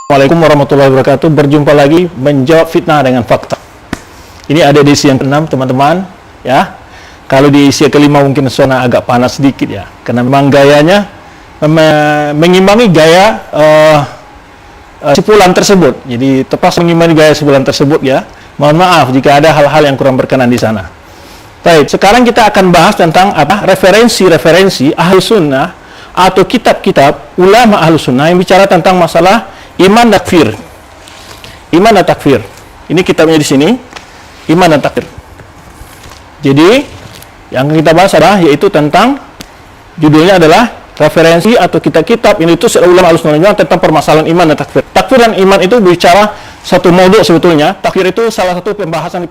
Assalamualaikum warahmatullahi wabarakatuh. Berjumpa lagi menjawab fitnah dengan fakta. Ini ada di isi yang ke-6, teman-teman, ya. Kalau di isi yang ke-5 mungkin suara agak panas sedikit ya, karena memang gayanya mengimbangi gaya sepulan tersebut. Jadi tepat mengimbangi gaya sepulan tersebut ya. Mohon maaf jika ada hal-hal yang kurang berkenan di sana. Baik, sekarang kita akan bahas tentang apa? Referensi-referensi Ahlus Sunnah atau kitab-kitab ulama Ahlus Sunnah yang bicara tentang masalah iman dan takfir. Iman dan takfir. Ini kitabnya di sini. Iman dan takfir. Jadi, yang kita bahas adalah yaitu tentang judulnya adalah referensi atau kitab-kitab ini itu ulama Ahlus Sunnah tentang permasalahan iman dan takfir. Takfir dan iman itu bicara satu modul sebetulnya. Takfir itu salah satu pembahasan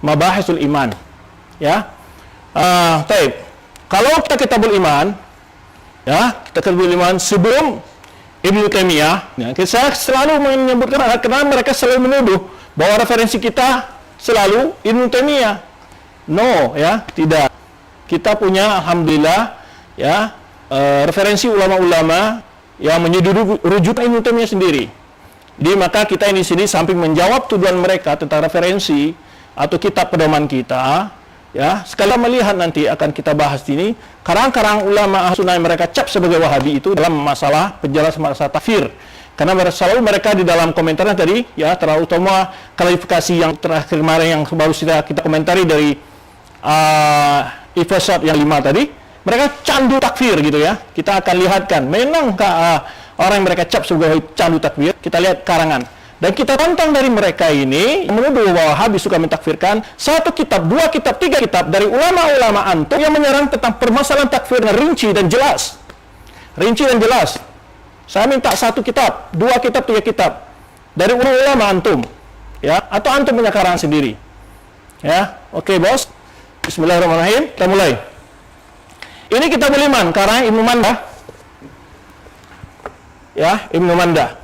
mabahisul iman. Ya. Taib. Kalau kita kitabul iman, ya, kita kitabul iman sebelum Ibnu Taimiyah, ya, saya selalu menyebutkan karena mereka selalu menuduh bahwa referensi kita selalu Ibnu Taimiyah. No, ya, tidak. Kita punya alhamdulillah ya referensi ulama-ulama yang menyuduh rujukan Ibnu Taimiyah sendiri. Jadi maka kita ini sini samping menjawab tuduhan mereka tentang referensi atau kitab pedoman kita, ya, sekali melihat nanti akan kita bahas ini karang-karang ulama Ahlus Sunnah yang mereka cap sebagai Wahabi itu dalam masalah penjelasan masalah takfir. Karena selalu mereka di dalam komentarnya tadi ya terutama klarifikasi yang terakhir kemarin yang baru kita komentari dari episode yang 5 tadi, mereka candu takfir gitu ya. Kita akan lihatkan memang orang yang mereka cap sebagai candu takfir, kita lihat karangan. Dan kita tantang dari mereka ini menuduh bahwa Wahabi suka mentakfirkan satu kitab, dua kitab, tiga kitab dari ulama-ulama antum yang menyerang tentang permasalahan takfir dengan rinci dan jelas. Rinci dan jelas. Saya minta satu kitab, dua kitab, tiga kitab dari ulama antum, ya, atau antum punya karangan sendiri. Ya, oke, bos. Bismillahirrahmanirrahim. Kita mulai. Ini Kitabul Iman karang Ibnu Mandah. Ya, Ibnu Mandah.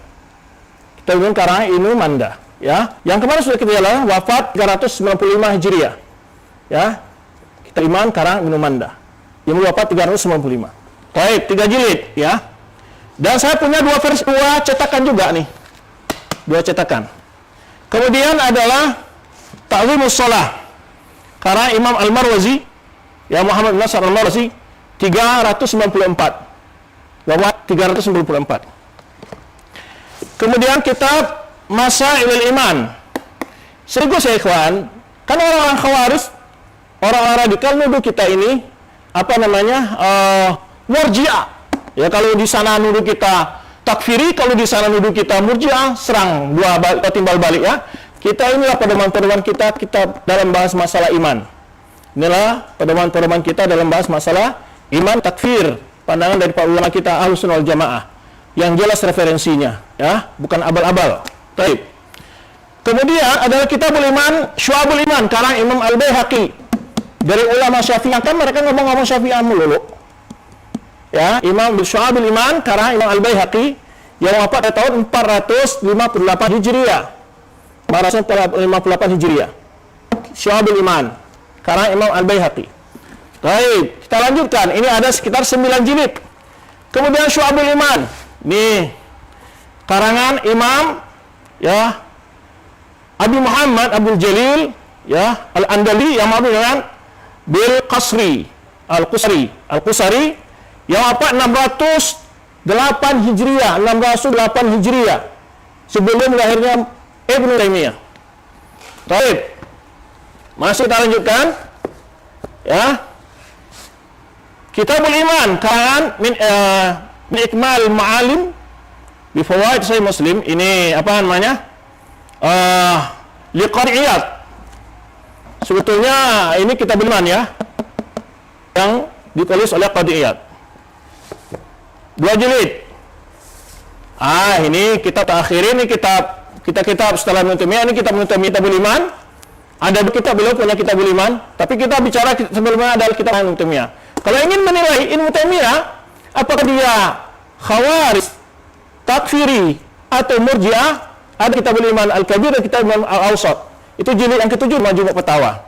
Kita bilang karang Ibnu Mandah, ya. Yang kemarin sudah kita jalan wafat 395 Hijriah. Ya. Kita iman karang Ibnu Mandah. Yang wafat 395. Baik, 3 jilid, ya. Dan saya punya dua cetakan juga nih. Dua cetakan. Kemudian adalah Ta'zimus Shalah karang Imam Al-Marwazi, ya, Muhammad bin Nasr Al-Marwazi 394. Wafat 394. Kemudian kitab Masailul Iman. Serius ya ikhwan, kan orang-orang Khawarij, orang-orang radikal nuduh kita ini apa namanya? Murji'ah. Ya, kalau di sana nuduh kita takfiri, kalau di sana nuduh kita murji'ah, serang dua timbal balik ya. Kita inilah pedoman-pedoman kita dalam bahas masalah iman. Inilah pedoman-pedoman kita dalam bahas masalah iman takfir, pandangan dari para ulama kita Ahlus Sunnah wal Jamaah. Yang jelas referensinya, ya, bukan abal-abal. Baik. Kemudian adalah Kitabul Iman, Syu'abul Iman, karang Imam Al-Baihaqi. Dari ulama Syafi'iyah, kan mereka ngomong-ngomong Syafi'iyah mulu. Ya, Imam Syu'abul Iman, karang Imam Al-Baihaqi, yang wafat pada tahun 458 Hijriah. 458 Hijriah. Syu'abul Iman, karang Imam Al-Baihaqi. Baik, kita lanjutkan. Ini ada sekitar 9 jilid. Kemudian Syu'abul Iman. Nih, karangan Imam ya Abi Muhammad Abdul Jalil ya Al-Andali yang ma'ruf dengan Bil Qasri Al-Qusari yang wafat 608 Hijriah, 608 Hijriah sebelum lahirnya Ibnu Taimiyah. Baik. Masih kita lanjutkan ya. Kitabul Iman karangan min Ikmal Ma'alim bi Fawaid Sahih Muslim. Ini apa namanya? Liqari Iyad. Sebetulnya ini Kitabul Iman ya, yang ditulis oleh Qadi Iyad. 2 jilid. Ini kitab terakhir, ini kitab setelah Ibnu Taimiyah, ini Kitabul Iman. Ada kitab, beliau punya Kitabul Iman, tapi kita bicara sebelumnya adalah kitab Ibnu Taimiyah. Kalau ingin menilai Ibnu Taimiyah apakah dia Khawarij, takfiri atau murji'ah, ada Kitabul Iman Al-Kabir dan Kitab Iman Al-Awsat. Itu jilid yang ke-7 Majmu' Fatawa.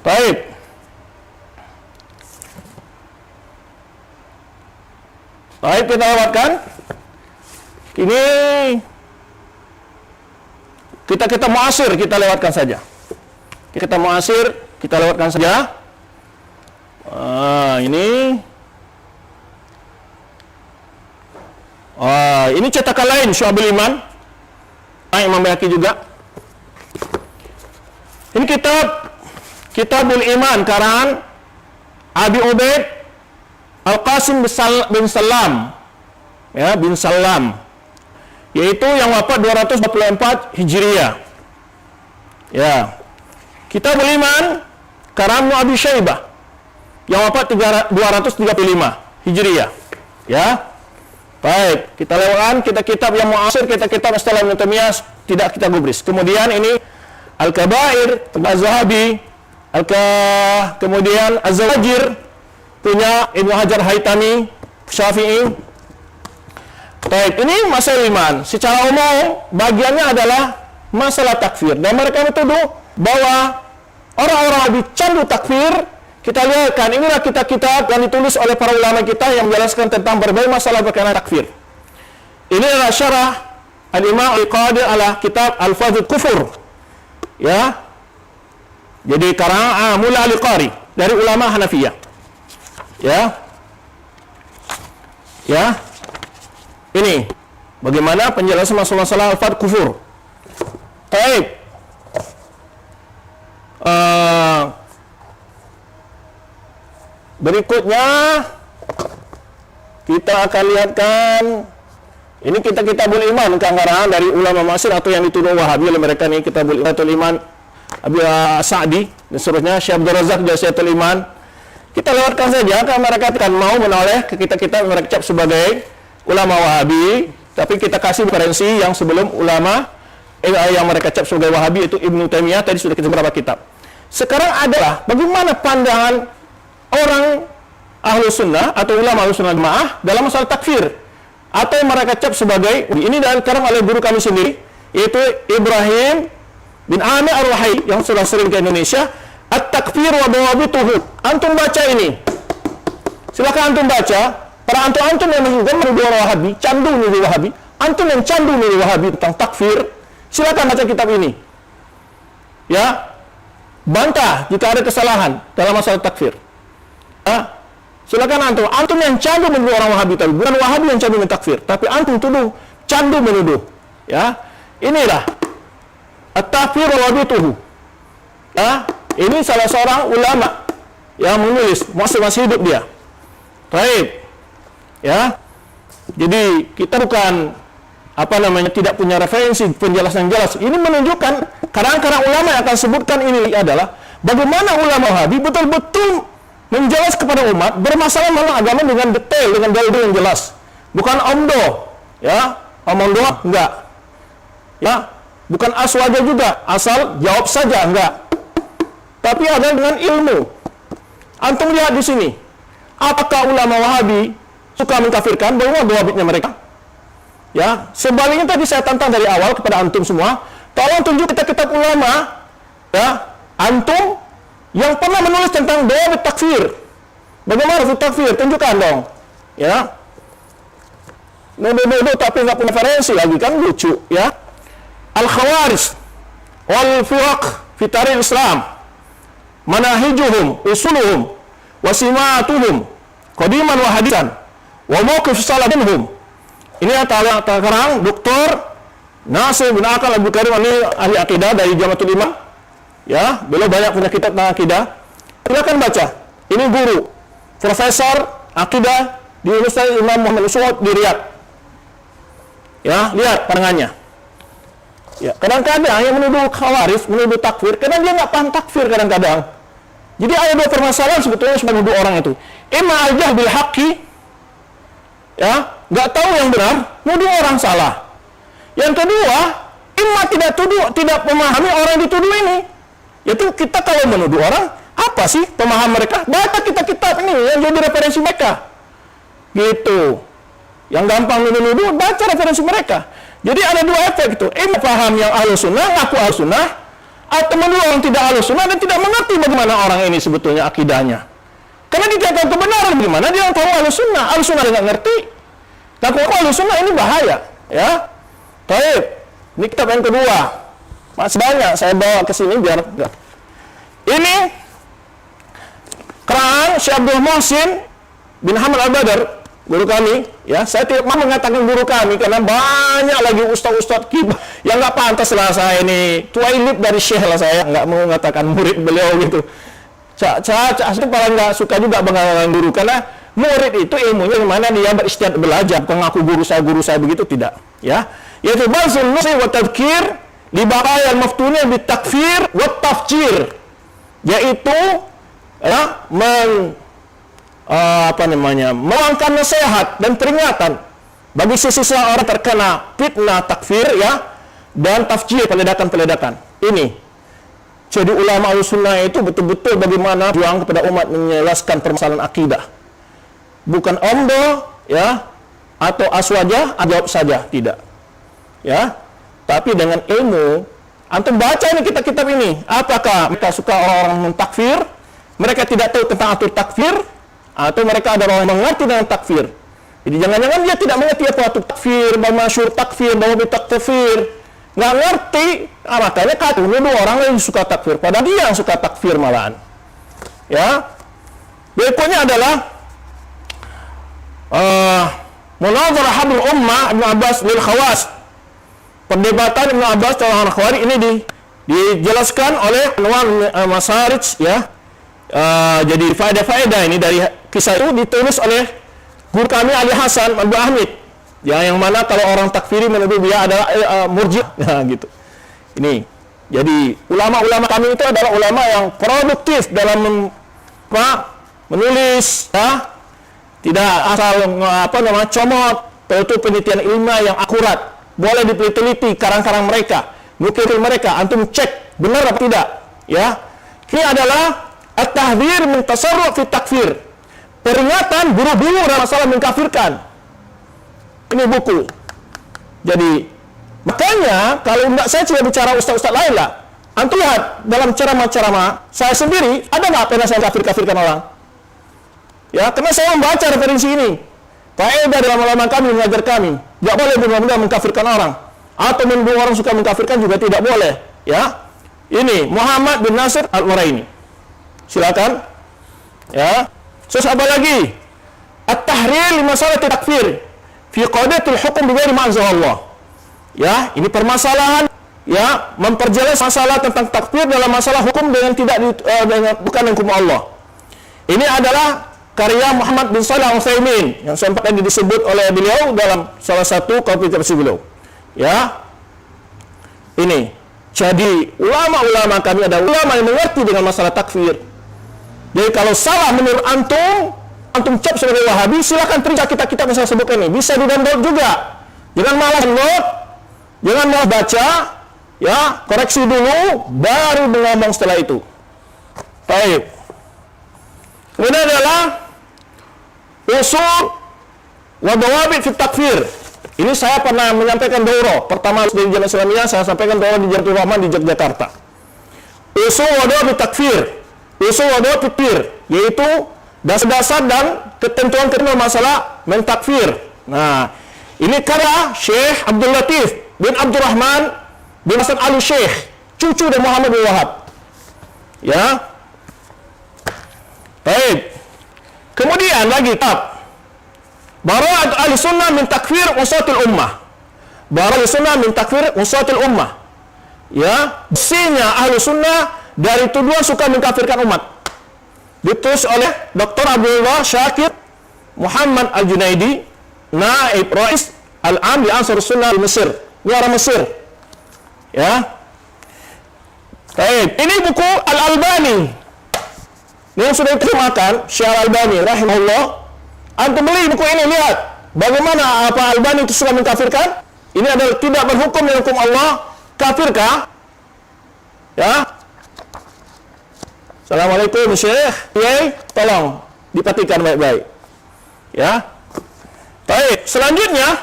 Baik. Baik, kita lewatkan. Ini kita muasir, kita lewatkan saja. Kita muasir, kita lewatkan saja. Ini cetakan lain Syu'abul Iman. Imam Baihaqi juga. Ini Kitabul Iman karangan Abi Ubaid Al-Qasim bin Salam. Ya, bin Salam. Yaitu yang wafat 224 Hijriah. Ya. Kitabul Iman karangan Abi Syaibah yang wafat 235 Hijriah. Ya. Baik, kita lewatkan kitab yang muasir, kitab setelah Ibnu Taimiyah, tidak kita gubris. Kemudian ini Al-Kabair, Az-Zahabi, kemudian Az-Zawajir, punya Ibnu Hajar Haytami, Syafi'i. Baik, ini masalah iman. Secara umum, bagiannya adalah masalah takfir. Dan mereka menuduh bahwa orang-orang candu takfir. Kita lihatkan, inilah kitab-kitab yang ditulis oleh para ulama kita yang menjelaskan tentang berbagai masalah berkenaan takfir. Ini adalah syarah Al-Imam Al-Qadir ala kitab Al-Fadhul Kufur. Ya. Jadi karangan Mula Al-Qari dari ulama Hanafiyah. Ya. Ya. Ini bagaimana penjelasan masalah Al-Fadhul Kufur. Baik. Berikutnya kita akan lihatkan ini Kitabul Iman karangan dari ulama Masir atau yang dituduh Wahabi oleh mereka ini Kitabul Iman Abi Sa'di dan seterusnya, Syekh Abdul Razak Jasiatul Iman. Kita lewatkan saja karena mereka akan mau menoleh ke kita mereka cap sebagai ulama Wahabi, tapi kita kasih referensi yang sebelum ulama yang mereka cap sebagai Wahabi itu Ibnu Taimiyah, tadi sudah kita beberapa kitab. Sekarang adalah bagaimana pandangan orang Ahlus Sunnah atau ulama Ahlus Sunnah Jamaah dalam masalah takfir atau yang mereka cap sebagai ini dan sekarang oleh guru kami sendiri yaitu Ibrahim bin Amir Ar-Ruhai yang sudah sering ke Indonesia, At-Takfir wa Dawabituhu. Antum baca ini. Silakan antum baca. Para antum yang juga menuduh orang Wahabi, candu menuduh Wahabi, antum yang candu menuduh Wahabi tentang takfir, silakan baca kitab ini. Ya. Bantah jika ada kesalahan dalam masalah takfir. Silakan antum yang candu menuduh orang Wahabi, tapi bukan Wahabi yang candu mentakfir, tapi antum tuduh candu menuduh. Ya, inilah At-Takfir wa Wabituhu. Ini salah seorang ulama yang menulis, masih hidup dia. Baik. Ya. Jadi kita bukan tidak punya referensi penjelasan yang jelas. Ini menunjukkan kadang-kadang ulama yang akan sebutkan ini adalah bagaimana ulama Wahabi betul-betul menjelas kepada umat bermasalah masalah agama dengan detail, dengan dalil yang jelas. Bukan omdo, ya, omong doang enggak. Ya, bukan aswaja juga, asal jawab saja enggak. Tapi ada dengan ilmu. Antum lihat di sini. Apakah ulama Wahabi suka mengkafirkan? Bagaimana Wahabitnya mereka? Ya, sebaliknya tadi saya tantang dari awal kepada antum semua, tolong tunjuk kitab ulama, ya, antum yang pernah menulis tentang doa takfir. Bagaimana takfir? Tunjukkan dong. Ya. Nuduh tapi nggak punya referensi lagi kan lucu, ya. Al-Khawarij wal Firaq fi tarikh Islam. Manahijuhum, usuluhum, wasimatuhum, qadiman wa hadisan, wa mawqif salaf minhum. Ini adalah karang Dr. Nasir bin Akal Abdul Karim, ini ahli akidah dari Jamatul Imam. Ya, beliau banyak punya kitab tentang akidah. Silakan baca. Ini guru, profesor akidah di Universitas Imam Muhammad Saud di Riyadh. Ya, lihat pandangannya. Ya, kadang-kadang yang menuduh Khawarij, menuduh takfir, kadang dia nggak paham takfir kadang-kadang. Jadi ada dua permasalahan sebetulnya sebagai menuduh orang itu. Imma al-jahl bil haqqi, ya, nggak tahu yang benar, menuduh orang salah. Yang kedua, imma tidak memahami orang yang dituduh ini. Yaitu kita kalau menuduh orang, apa sih pemahaman mereka? Baca kitab-kitab ini yang jadi referensi mereka. Gitu. Yang gampang menuduh, baca referensi mereka. Jadi ada dua efek itu. Paham yang Ahlus Sunnah, ngaku Ahlus Sunnah, atau menuduh orang tidak Ahlus Sunnah dan tidak mengerti bagaimana orang ini sebetulnya akidahnya. Karena dia tahu kebenaran bagaimana, dia tahu Ahlus Sunnah. Ahlus Sunnah dia nggak ngerti. Ngaku Ahlus Sunnah ini bahaya. Ya. Baik. Ini kitab yang kedua. Masih banyak saya bawa ke sini biar ini Quran Syekh Abdul Muhsin bin Hamad Al-Badr, guru kami, ya. Saya tidak mau mengatakan guru kami karena banyak lagi ustaz-ustaz kibar yang nggak pantas lah saya ini tuailib dari Syekh lah, saya nggak mau mengatakan murid beliau gitu. Saya paling nggak suka juga mengatakan guru, karena murid itu ilmunya gimana dia beristihad belajar, bukan ngaku guru saya begitu, tidak, ya. Yaitu bazul nusi wa tadhkir li baqaya al-maftunin bi takfir wa tafjir, yaitu ya, meluangkan nasihat dan peringatan bagi seseorang terkena fitnah takfir, ya, dan tafjir, peledakan-peledakan. Ini jadi ulama Ahlussunnah itu betul-betul bagaimana juang kepada umat menjelaskan permasalahan akidah, bukan omdo, ya, atau aswaja jawab saja, tidak, ya, tapi dengan ilmu. Antum baca ini kitab-kitab ini, apakah mereka suka orang-orang mentakfir, mereka tidak tahu tentang atur takfir, atau mereka ada orang yang mengerti dengan takfir. Jadi jangan-jangan dia tidak mengerti apa atur takfir, bahwa masyhur takfir, bahwa takfir, nggak ngerti, makanya kata dua orang yang suka takfir, padahal dia yang suka takfir malahan. Ya, berikutnya adalah munazarah habrul ummah Ibnu Abbas lil khawas, perdebatan Ibnu Abbas tentang Khawarij ini dijelaskan oleh Anwar Masarij, ya. Jadi faedah-faedah ini dari kisah itu ditulis oleh guru kami Ali Hasan Abu Ahmid, ya, yang mana kalau orang takfiri menuduh dia adalah murji'ah, nah, gitu. Ini jadi ulama-ulama kami itu adalah ulama yang produktif dalam menulis, ya, tidak asal comot, itu penelitian ilmiah yang akurat. Boleh diteliti karang-karang mereka, nukil mereka, antum cek benar atau tidak, ya. Ini adalah at-tahdhir min tasarru' fi takfir, peringatan buru-buru dalam masalah mengkafirkan. Ini buku. Jadi makanya kalau enggak, saya tidak bicara ustaz-ustaz lain lah, antum lihat dalam ceramah-ceramah saya sendiri ada nggak pernah saya kafir-kafirkan orang, ya, karena saya membaca referensi ini. Faedah dalam ulama kami mengajar kami, tidak boleh benar-benar mengkafirkan orang, atau menuduh orang suka mengkafirkan juga tidak boleh, ya. Ini Muhammad bin Nasir Al-Uraini, silakan, ya. Terus apa lagi? At-tahrir li masalah takfir fi qadatul hukum bi ghairi ma anzalallah, ya. Ini permasalahan, ya, memperjelas masalah tentang takfir dalam masalah hukum dengan bukan hukum Allah. Ini adalah karya Muhammad bin Shalih Al-Utsaimin yang sempat disebut oleh beliau dalam salah satu publikasi beliau, ya. Ini jadi ulama-ulama kami ada ulama yang mengerti dengan masalah takfir. Jadi kalau salah menurut antum cap sebagai Wahabi, silakan terima kita masalah sebut ini, bisa di-download juga. Jangan malas download, jangan malas baca, ya, koreksi dulu baru ngomong setelah itu. Baik. Kemudian adalah usul wa dawabit fi takfir. Ini saya pernah menyampaikan daurah pertama di Jamiah Islamiyah, saya sampaikan daurah di Jamiatul Rahman di Yogyakarta. Usul wa dawabit takfir, usul wa dawabit takfir, yaitu dasar-dasar dan ketentuan-ketentuan masalah mentakfir. Nah, ini karya Syekh Abdul Latif bin Abdurrahman bin Hasan Al-Syekh, cucu dari Muhammad bin Wahab, ya. Baik. Kemudian lagi kitab Bara'at Ahlussunnah min takfir usatul ummah. Bara'at Ahlussunnah min takfir usatul ummah. Ya, bersihnya Ahlussunnah dari tuduhan suka mengkafirkan umat. Ditulis oleh Dr. Abdullah Syakir Muhammad Al-Junaidi, Naib Rais Al-Am di Ansarus Sunnah di Mesir. Ini orang Mesir. Ya. Baik, ini buku Al-Albani. Ini yang sudah diterjemahkan Syekh Al-Albani rahimahullah. Antum beli buku ini, lihat bagaimana apa Albani itu suka mengkafirkan. Ini adalah tidak berhukum dengan hukum Allah, kafirkah? Ya. Assalamualaikum Syekh. Yai, tolong diperhatikan baik-baik. Ya. Baik, selanjutnya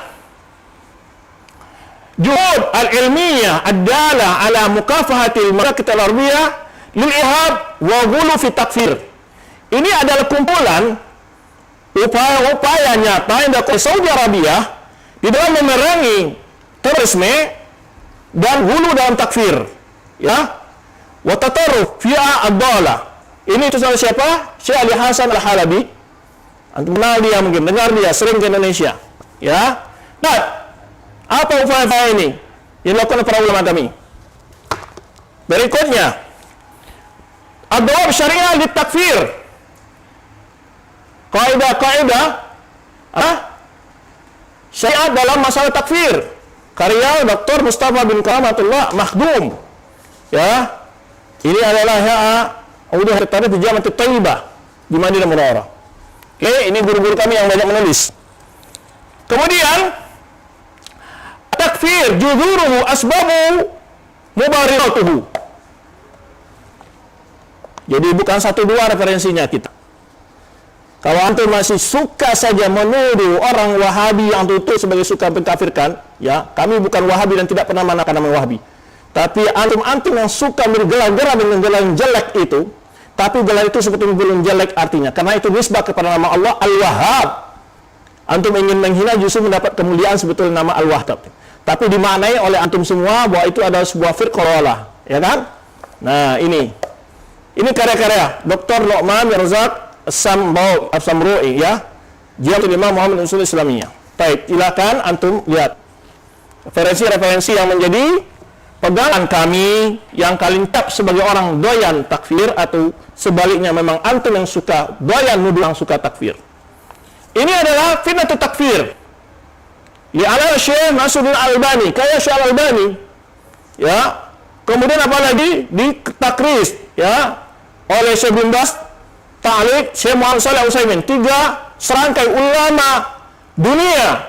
juhud al-ilmiyah ad-dalah ala mukafahatil marakit al-arbiyah lil-ihab wa ghulu fi takfir. Ini adalah kumpulan upaya-upaya nyata yang dilakukan Saudi Arabia di dalam memerangi terorisme dan hulu dalam takfir, ya. Wa tatarruf fi'a ad-dhalah. Ini itu salah siapa? Syekh Ali Hasan Al-Halabi. Antum kenal dia mungkin, dengar dia sering ke Indonesia, ya. Nah, apa upaya ini yang dilakukan para ulama kami? Berikutnya, ad-dawab syariah di takfir. Kaidah-kaidah syariat dalam masalah takfir. Karya Dr. Mustafa bin Karamatullah Makhdum. Ya. Ini adalah udah tertarik di Jami'at Thayyibah di Madinah Munawwarah. Oke, ini guru-guru kami yang banyak menulis. Kemudian takfir juzuruhu asbabu mubariratuhu. Jadi bukan satu dua referensinya kita. Kalau antum masih suka saja menuduh orang Wahabi yang tutup sebagai suka mengkafirkan, ya, kami bukan Wahabi dan tidak pernah manakan nama Wahabi. Tapi antum-antum yang suka bergelar-gelar dengan gelar yang jelek itu, tapi gelar itu sebetulnya belum jelek artinya, karena itu nisbah kepada nama Allah Al-Wahhab. Antum ingin menghina justru mendapat kemuliaan sebetulnya nama Al-Wahhab. Tapi dimaknai oleh antum semua bahwa itu adalah sebuah firqah, ya kan? Nah, ini karya-karya Dr. Nu'man bin Razak As-Samru'i, ya. Jami'ul Imam Muhammad Usul Islamiyah. Baik, silakan antum lihat referensi-referensi yang menjadi pegangan kami yang kalian cap sebagai orang doyan takfir, atau sebaliknya memang antum yang suka doyan nuduh yang suka takfir. Ini adalah fitnah takfir. Li ala Syekh Nasruddin Al-Albani, kaya Syekh Al-Albani, ya. Kemudian apalagi di takris, ya, oleh Syekh bin Baz, ta'liq Syekh Muhammad Shalih Al-Utsaimin. 3 serangkai ulama dunia,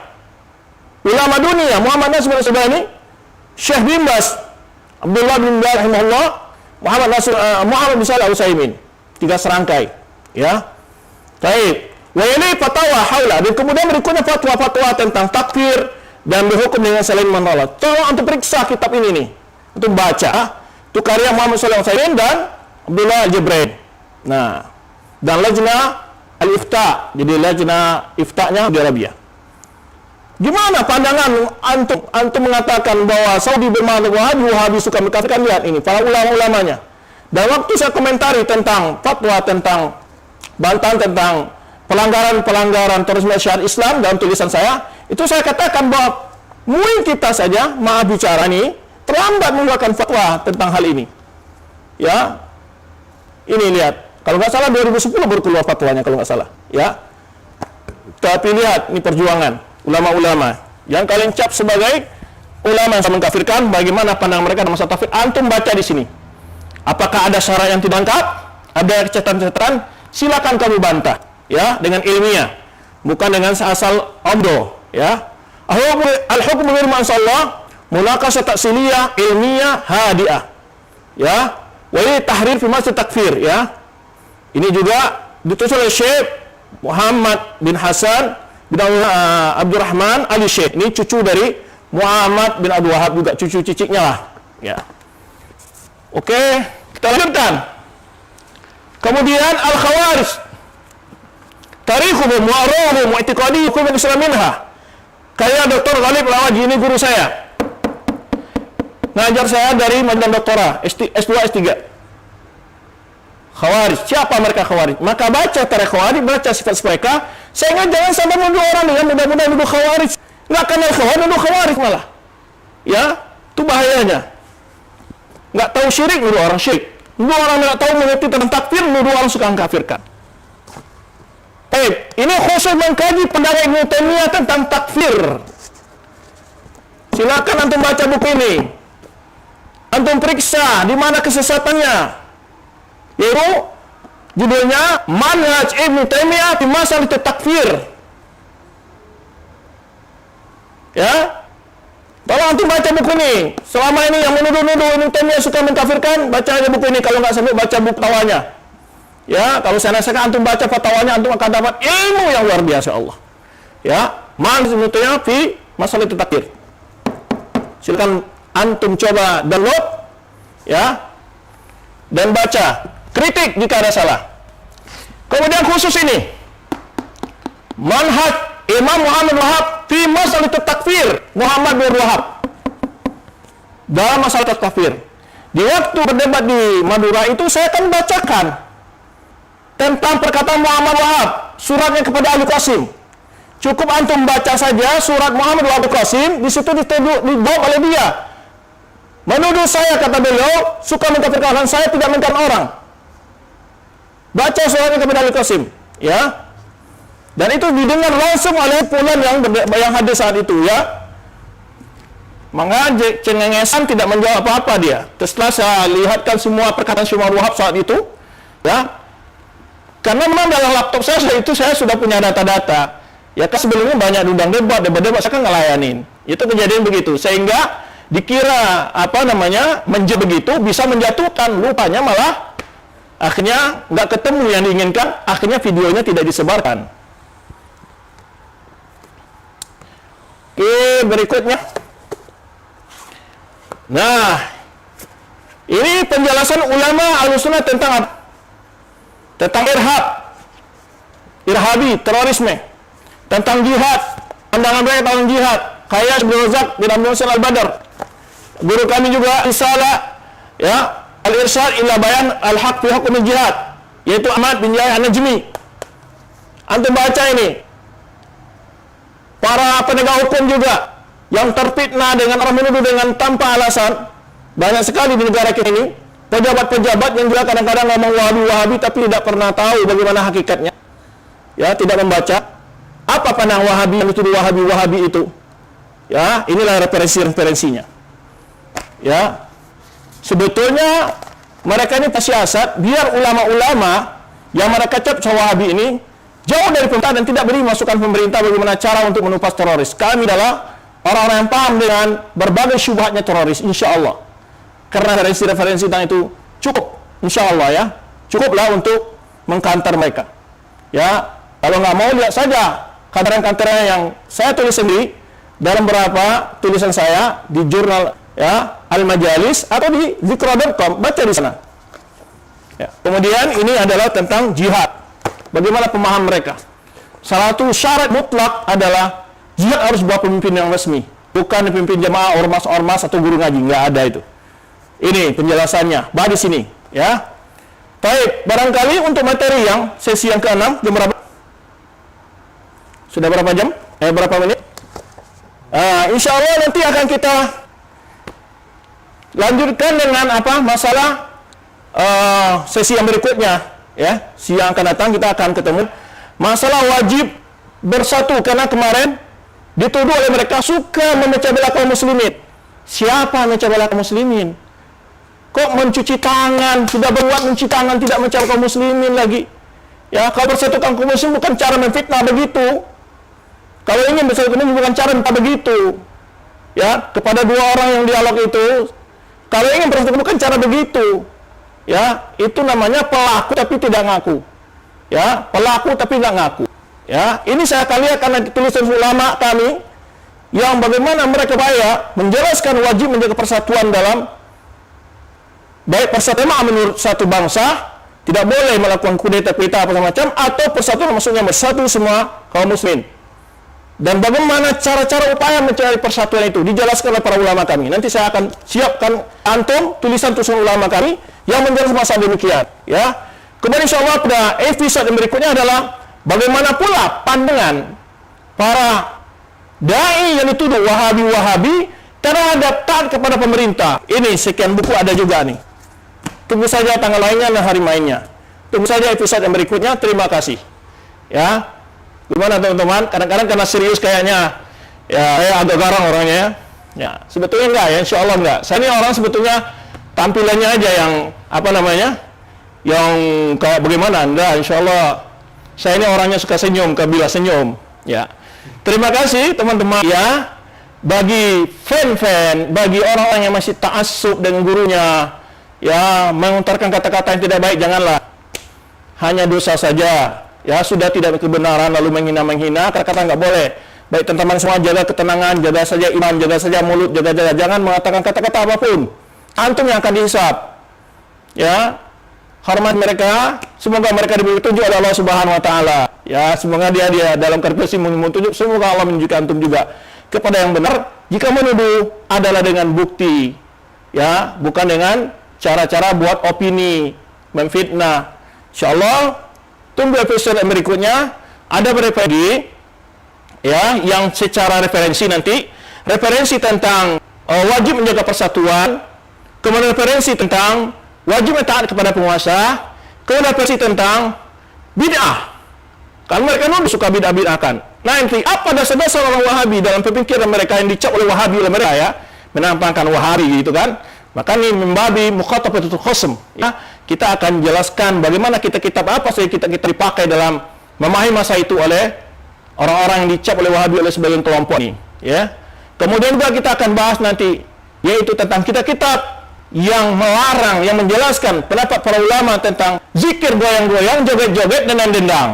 Muhammad Nasir Al-Albani, Syekh bin Baz, Abdullah bin Baz rahimahullah, Muhammad bin Shalih Al-Utsaimin. 3 serangkai, ya. Baik. Wa yali fatwa haula, dan kemudian berikutnya fatwa-fatwa tentang takfir dan berhukum dengan selain menolak. Tolong untuk periksa kitab ini nih, untuk baca. Itu karya Muhammad Shalih Al-Utsaimin dan Abdullah Al-Jibrain. Nah, dan lajnah al-ifta, jadi lajnah iftanya di Arabia. Gimana pandangan antum mengatakan bahwa Saudi bermanfaat Wahabi suka mengkafirkan? Lihat ini para ulama-ulamanya. Dan waktu saya komentari tentang fatwa tentang bantahan tentang pelanggaran terorisme syariat Islam dalam tulisan saya, itu saya katakan bahwa mungkin kita saja maaf bicara nih terlambat mengeluarkan fatwa tentang hal ini. Ya. Ini lihat, kalau nggak salah 2010 baru keluar fatwanya kalau nggak salah, ya. Tapi lihat, ini perjuangan ulama-ulama yang kalian cap sebagai ulama yang mengkafirkan, bagaimana pandangan mereka dalam masalah takfir. Antum baca di sini. Apakah ada syarat yang tidak lengkap? Ada catatan-catatan? Silakan kamu bantah, ya, dengan ilmiah, bukan dengan asal omdo, ya. Al-hukmu bil ma'asallah, munaqashah taksiliyah, ilmiah, hadiah, ya. Wa ini tahrir fi masjid takfir, ya. Ini juga ditulis oleh Syekh Muhammad bin Hasan bin Abdurrahman Ali Syekh. Ini cucu dari Muhammad bin Abdul Wahab, juga cucu ciciknya lah, ya. Oke, kita lanjutkan. Kemudian Al-Khawarij, tarikhuhum wa aruhum wa i'tiqadi hukum Islam minha. Kayak Dr. Ghalib Lawaji, ini guru saya. Ngajar saya dari Madan Doktora, S2, S3. Khawarij, siapa mereka Khawarij? Maka baca tarikh Khawarij, baca sifat mereka, sehingga jangan sampai menuduh orang dengan mudah-mudahan menuduh Khawarij. Nggak kenal Khawarij, menuduh Khawarij malah. Ya, itu bahayanya. Nggak tahu syirik, menuduh orang syirik. Menuduh orang nggak tahu mengerti tentang takfir, menuduh orang suka mengkafirkan. Baik, ini khusus mengkaji pendakwah Ibnu Taimiyah tentang takfir. Silakan antum baca buku ini. Antum periksa di mana kesesatannya. Yaitu judulnya Manhaj Ibnu Taimiyah fi Masalah Takfir. Ya. Tolong antum baca buku ini. Selama ini yang menuduh-nuduh Ibnu Taimiyah suka mengkafirkan, baca aja buku ini. Kalau nggak sampai baca buku fatwanya. Ya, kalau saya rasakan antum baca fatwanya, antum akan dapat ilmu yang luar biasa Allah. Ya, Manhaj Ibnu Taimiyah fi Masalah Takfir. Silakan antum coba download, ya, dan baca, kritik jika ada salah. Kemudian khusus ini Manhaj Imam Muhammad Wahab fi masalah takfir Muhammad bin Wahab. Dalam masalah takfir. Di waktu berdebat di Madura itu saya akan bacakan tentang perkataan Muhammad Wahab, suratnya kepada Abu Qasim. Cukup antum baca saja surat Muhammad Wahab Qasim, di situ dijawab oleh dia. Menuduh saya, kata beliau, suka mengkafirkan saya, tidak mengkafirkan orang. Baca suratnya kepada Abu Qasim, ya. Dan itu didengar langsung oleh pulan yang hadir saat itu, ya. Maka cengengesan tidak menjawab apa-apa dia. Setelah saya lihatkan semua perkataan Syumar Wahab saat itu, ya, karena memang dalam laptop saya sudah punya data-data. Ya kan sebelumnya banyak undang debat saya kan ngelayanin. Itu kejadian begitu, sehingga dikira begitu bisa menjatuhkan, lupanya malah akhirnya nggak ketemu yang diinginkan, akhirnya videonya tidak disebarkan. Oke, berikutnya. Nah, ini penjelasan ulama Ahlussunnah tentang irhabi, terorisme, tentang jihad, pandangan mereka tentang jihad. Kayak Abdul Razak bin Abdul Muhsin Al-Badr. Guru kami juga Risalah, ya, Al-Irsyad ila Bayan Al-Haq fi Hukum Jihad, yaitu Ahmad bin Yahya An-Najmi. Antum baca ini. Para penegak hukum juga yang terfitnah dengan orang menuduh dengan tanpa alasan, banyak sekali di negara kita ini. Pejabat-pejabat yang juga kadang-kadang ngomong Wahabi tapi tidak pernah tahu bagaimana hakikatnya, ya, tidak membaca apa pandangan Wahabi yang dituduh Wahabi itu, ya. Inilah referensinya, ya. Sebetulnya mereka ini siasat biar ulama-ulama yang mereka cap Wahabi ini jauh dari pemerintah dan tidak beri masukan pemerintah bagaimana cara untuk menumpas teroris. Kami adalah orang-orang yang paham dengan berbagai syubhatnya teroris, insya Allah. Karena referensi tentang itu cukup, insya Allah, ya. Cukuplah untuk mengkantar mereka, ya. Kalau nggak mau, lihat saja kantaran-kantarannya yang saya tulis sendiri dalam beberapa tulisan saya di jurnal, ya, Al-Majalis atau di zikra.com, baca di sana. Ya. Kemudian ini adalah tentang jihad. Bagaimana pemahaman mereka? Salah satu syarat mutlak adalah jihad harus buat pemimpin yang resmi, bukan pimpin jamaah, ormas-ormas atau guru ngaji, nggak ada itu. Ini penjelasannya, bah di sini, ya. Baik, barangkali untuk materi yang sesi yang ke-6, jam berapa? Sudah berapa jam? Berapa menit? Insya Allah nanti akan kita lanjutkan dengan masalah sesi yang berikutnya, ya. Siang akan datang kita akan ketemu masalah wajib bersatu, karena kemarin dituduh oleh mereka suka memecah belah kaum muslimin. Siapa memecah belah kaum muslimin? Kok mencuci tangan, sudah berbuat mencuci tangan, tidak mencari kaum muslimin lagi. Ya, kalau bersatukan kaum muslimin bukan cara memfitnah begitu. Kalau ingin bersatukan bukan cara minta begitu. Ya, kepada dua orang yang dialog itu, kalau ingin bersatukan bukan cara begitu. Ya, itu namanya pelaku tapi tidak ngaku. Ya, pelaku tapi tidak ngaku. Ya, ini saya akan lihat karena tulisan ulama kami yang bagaimana mereka menjelaskan wajib menjaga persatuan dalam baik persatuan menurut satu bangsa, tidak boleh melakukan kudeta apa macam, atau persatuan maksudnya bersatu semua kaum muslim. Dan bagaimana cara-cara upaya mencari persatuan itu dijelaskan oleh para ulama kami. Nanti saya akan siapkan antum tulisan-tulisan ulama kami yang menjelaskan masalah demikian, ya. Kemudian insyaallah pada episode yang berikutnya adalah bagaimana pula pandangan para dai yang dituduh Wahabi terhadap taat kepada pemerintah. Ini sekian buku ada juga nih. Tunggu saja tanggal lainnya dan hari mainnya. Tunggu saja episode yang berikutnya. Terima kasih. Ya, gimana teman-teman? Kadang-kadang karena serius kayaknya, ya, saya agak garang orangnya. Ya, sebetulnya enggak ya, insya Allah enggak. Saya ini orang sebetulnya tampilannya aja yang yang kayak bagaimana? Enggak, insya Allah. Saya ini orangnya suka senyum, kabilah senyum. Ya, terima kasih teman-teman. Ya, bagi fan-fan, bagi orang-orang yang masih ta'assub dengan gurunya, ya, mengutarkan kata-kata yang tidak baik, janganlah. Hanya dosa saja. Ya, sudah tidak kebenaran lalu menghina-menghina, kata-kata nggak boleh. Baik teman-teman semua, jaga ketenangan, jaga saja iman, jaga saja mulut, jaga jangan mengatakan kata-kata apapun. Antum yang akan dihisab. Ya. hormat mereka, semoga mereka diberi petunjuk oleh Allah Subhanahu wa taala. Ya, semoga dia dalam kertas menunjuk, semoga Allah menunjukkan antum juga kepada yang benar. Jika menuduh adalah dengan bukti, ya, bukan dengan cara-cara buat opini, memfitnah. Insyaallah tunggu episode berikutnya, ada beberapa lagi ya yang secara referensi nanti, referensi tentang wajib menjaga persatuan, kemudian referensi tentang wajib taat kepada penguasa, kemudian referensi tentang bid'ah. Kan mereka nuduh suka bid'ah-bid'ahkan. Nanti apa dasar-dasar orang Wahabi dalam pemikiran mereka yang dicap oleh Wahabi oleh mereka, ya, menampakkan Wahabi gitu kan. Maka ini membabi mukhatabatul khasm, ya. Kita akan jelaskan bagaimana kitab apa saja kita dipakai dalam memahami masa itu oleh orang-orang yang dicap oleh Wahabi oleh sebagian kelompok ini, ya. Kemudian juga kita akan bahas nanti yaitu tentang kitab-kitab yang melarang, yang menjelaskan pendapat para ulama tentang zikir goyang-goyang, joget-joget dan dendang.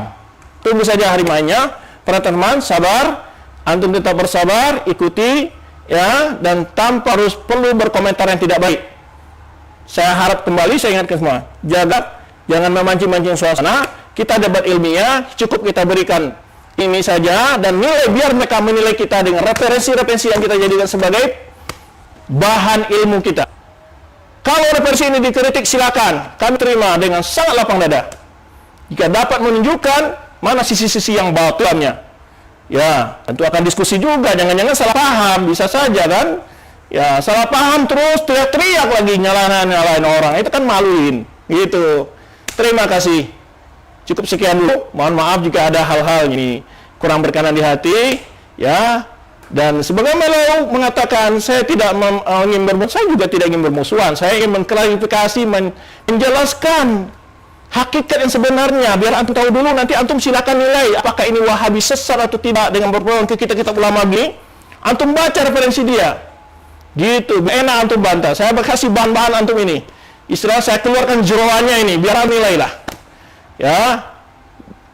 Tunggu saja hari mainnya, para teman, sabar, antum tetap bersabar, ikuti, ya, dan tanpa harus perlu berkomentar yang tidak baik. Saya harap kembali, saya ingatkan semua, jaga, jangan memancing-mancing suasana. Kita debat ilmiah, cukup kita berikan ini saja, dan nilai, biar mereka menilai kita dengan referensi-referensi yang kita jadikan sebagai bahan ilmu kita. Kalau referensi ini dikritik, silakan, kami terima dengan sangat lapang dada. Jika dapat menunjukkan mana sisi-sisi yang batilnya, ya, tentu akan diskusi juga. Jangan-jangan salah paham, bisa saja kan? Ya, salah paham terus teriak-teriak lagi, nyalain orang, itu kan maluin, gitu. Terima kasih. Cukup sekian dulu. Mohon maaf jika ada hal-hal ini kurang berkenan di hati, ya. Dan sebagai beliau mengatakan, saya tidak ingin bermusuhan, saya juga tidak ingin bermusuhan. Saya ingin mengklarifikasi, menjelaskan hakikat yang sebenarnya, biar antum tahu dulu. Nanti antum silakan nilai apakah ini Wahabi sesat atau tidak dengan berpegang ke kitab-kitab ulama gini. Antum baca referensi dia, gitu. Enak antum bantah. Saya berkasih bahan-bahan antum ini. Istilah saya keluarkan jeroannya ini, biar antum nilai lah. Ya,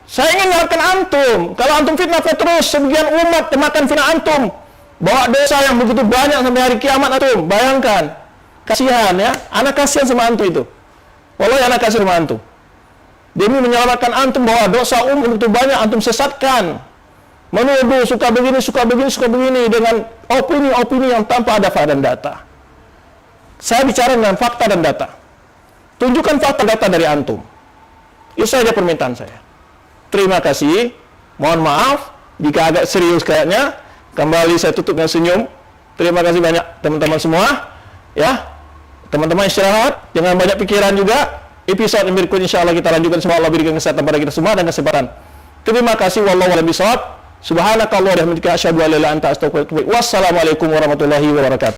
saya ingin mengingatkan antum. Kalau antum fitnah terus, sebagian umat makan fitnah antum, bawa dosa yang begitu banyak sampai hari kiamat antum. Bayangkan, kasihan ya. Anak kasihan sama antum itu. Wallahi anak kasihan sama antum. Demi menyelamatkan antum bahwa dosa begitu banyak antum sesatkan, menuduh suka begini dengan opini-opini yang tanpa ada fakta dan data. Saya bicara dengan fakta dan data. Tunjukkan fakta data dari antum. Itu saja permintaan saya. Terima kasih. Mohon maaf jika agak serius kayaknya. Kembali saya tutup dengan senyum. Terima kasih banyak teman-teman semua. Ya, teman-teman istirahat, jangan banyak pikiran juga. Episode berikut insya Allah kita lanjutkan. Semoga Allah berikan kesehatan pada kita semua dan kesempatan. Terima kasih. Wallahu a'lam bishawab. Subhanakallahumma wa bihamdika asyhadu an la ilaha illa anta astaghfiruka wa atubu ilaik. Wassalamualaikum warahmatullahi wabarakatuh.